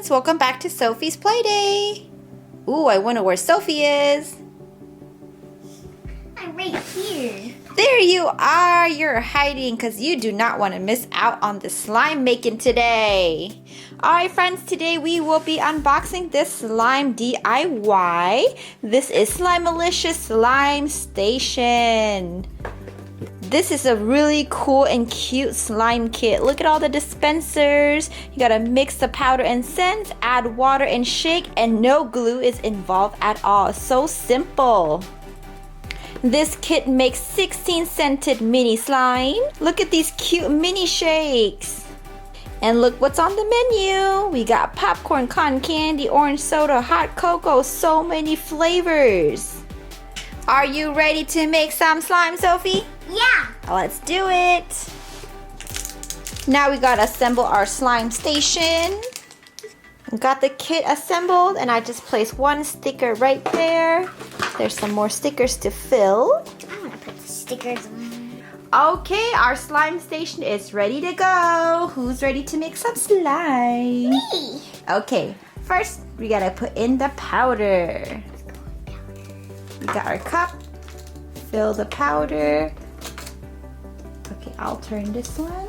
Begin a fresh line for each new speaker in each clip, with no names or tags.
friends, welcome back to Sophie's Playday. Ooh, I wonder where Sophie is.
I'm right here.
There you are. You're hiding because you do not want to miss out on the slime making today. Alright friends, today we will be unboxing this slime DIY. This is Slimelicious Slime Station. This is a really cool and cute slime kit. Look at all the dispensers. You gotta mix the powder and scent, add water and shake, and no glue is involved at all. So simple. This kit makes 16 scented mini slime. Look at these cute mini shakes. And look what's on the menu. We got popcorn, cotton candy, orange soda, hot cocoa, so many flavors. Are you ready to make some slime, Sophie?
Yeah.
Let's do it. Now we gotta assemble our slime station. Got the kit assembled and I just placed one sticker right there. There's some more stickers to fill.
I'm gonna put the stickers on.
Okay, our slime station is ready to go. Who's ready to make some slime?
Me.
Okay, first we gotta put in the powder. We got our cup. Fill the powder. Okay, I'll turn this one.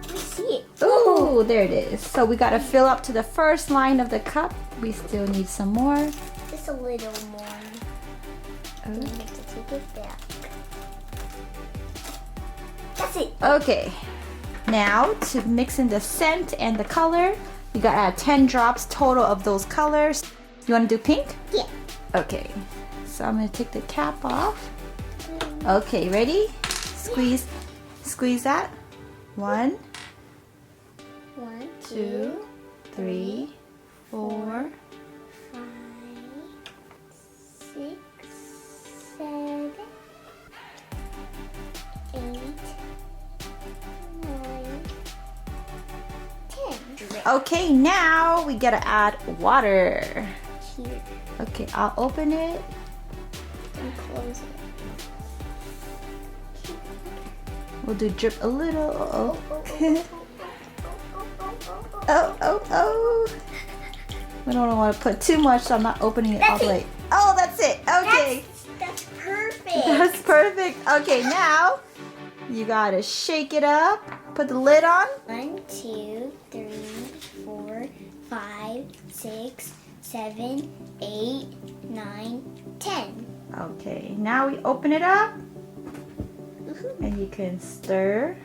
I see it.
Ooh, there it is. So we gotta fill up to the first line of the cup. We still need some more.
Just a little more. I have to take it back. That's it.
Okay, now to mix in the scent and the color, you gotta add 10 drops total of those colors. You wanna do pink?
Yeah.
Okay, so I'm gonna take the cap off. Okay, ready? Squeeze that. 1,
1,
2, 3, 4.
5, 6, 7, 8, 9, 10.
Okay, now we gotta add water.
Here.
Okay, I'll open it.
And close it.
We'll do drip a little.
Oh,
Oh. We don't want to put too much, so I'm not opening it all the way. Oh, that's it. Okay.
That's perfect.
That's perfect. Okay, now you gotta shake it up. Put the lid on.
1, 2, 3, 4, 5, 6, 7, 8, 9, 10.
Okay, now we open it up. And you can stir.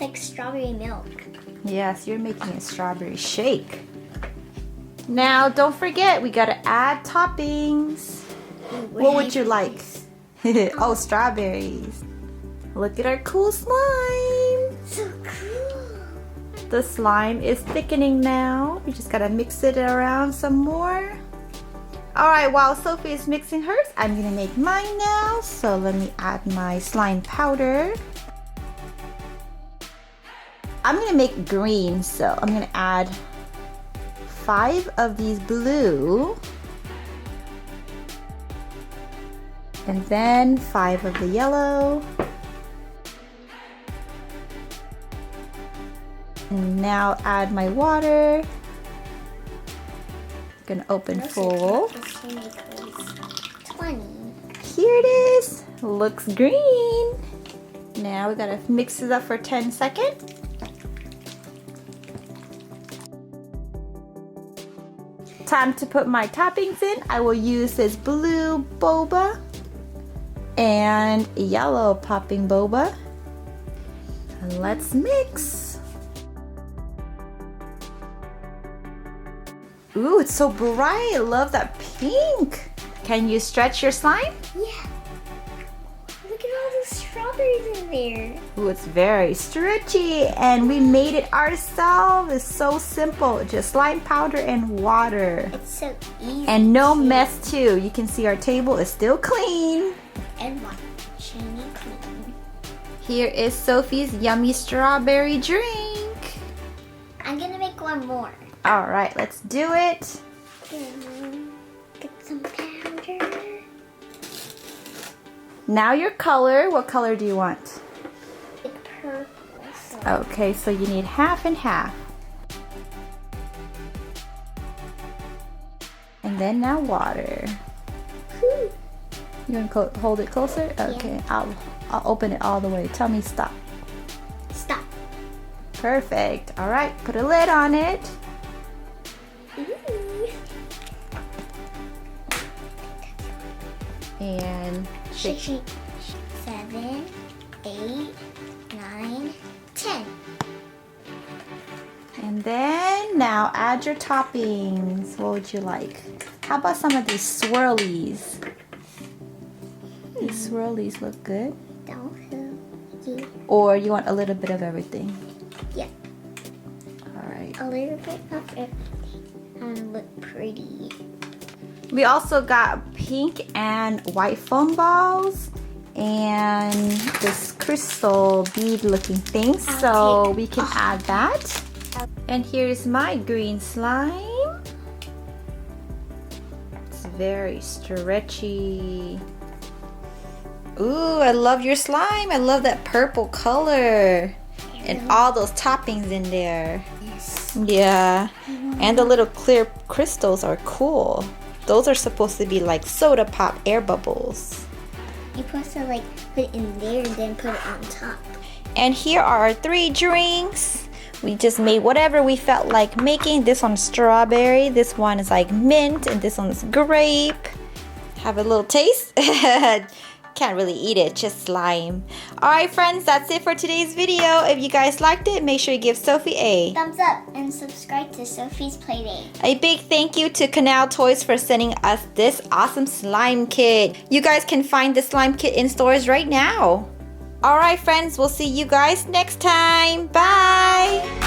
Like strawberry milk.
Yes, you're making a strawberry shake. Now, don't forget, we gotta add toppings. What would you like? Oh, strawberries. Look at our cool slime.
So cool.
The slime is thickening now. We just gotta mix it around some more. Alright, while Sophie is mixing hers, I'm gonna make mine now. So let me add my slime powder. I'm gonna make green, so I'm gonna add 5 of these blue. And then 5 of the yellow. And now add my water. Gonna open full.
20.
Here it is. Looks green. Now we gotta mix it up for 10 seconds. Time to put my toppings in. I will use this blue boba and yellow popping boba. And let's mix. Ooh, it's so bright. I love that pink. Can you stretch your slime?
Yeah. Look at all those strawberries in there.
Ooh, it's very stretchy. And we made it ourselves. It's so simple. Just slime powder and water.
It's so easy.
And no mess too. You can see our table is still clean.
And one. Shiny clean.
Here is Sophie's yummy strawberry drink.
I'm gonna make one more.
All right, let's do it.
Get some powder.
Now your color. What color do you want?
Like purple.
Okay, so you need half and half. then now water.
Whew.
You want to hold it closer? Okay, I'll open it all the way. Tell me stop.
Stop.
Perfect. All right, put a lid on it.
Ooh.
And
Shake, shake. 7, 8, 9, 10.
And then now add your toppings. What would you like? How about some of these swirlies? These swirlies look good.
Don't.
Or you want a little bit of everything?
Yeah.
All right.
A little bit of everything. And look pretty.
We also got pink and white foam balls and this crystal bead looking thing, so we can add that. And here's my green slime. It's very stretchy. Ooh, I love your slime. I love that purple color and all those toppings in there.
Yes.
Yeah, and the little clear crystals are cool. Those are supposed to be like soda pop air bubbles.
You're supposed to like put it in there and then put it on top.
And here are our 3 drinks. We just made whatever we felt like making. This one's strawberry, this one is like mint, and this one's grape. Have a little taste. Can't really eat it, just slime. Alright friends, that's it for today's video. If you guys liked it, make sure you give Sophie a
Thumbs up and subscribe to Sophie's Playdate.
A big thank you to Canal Toys for sending us this awesome slime kit. You guys can find the slime kit in stores right now. Alright friends, we'll see you guys next time. Bye!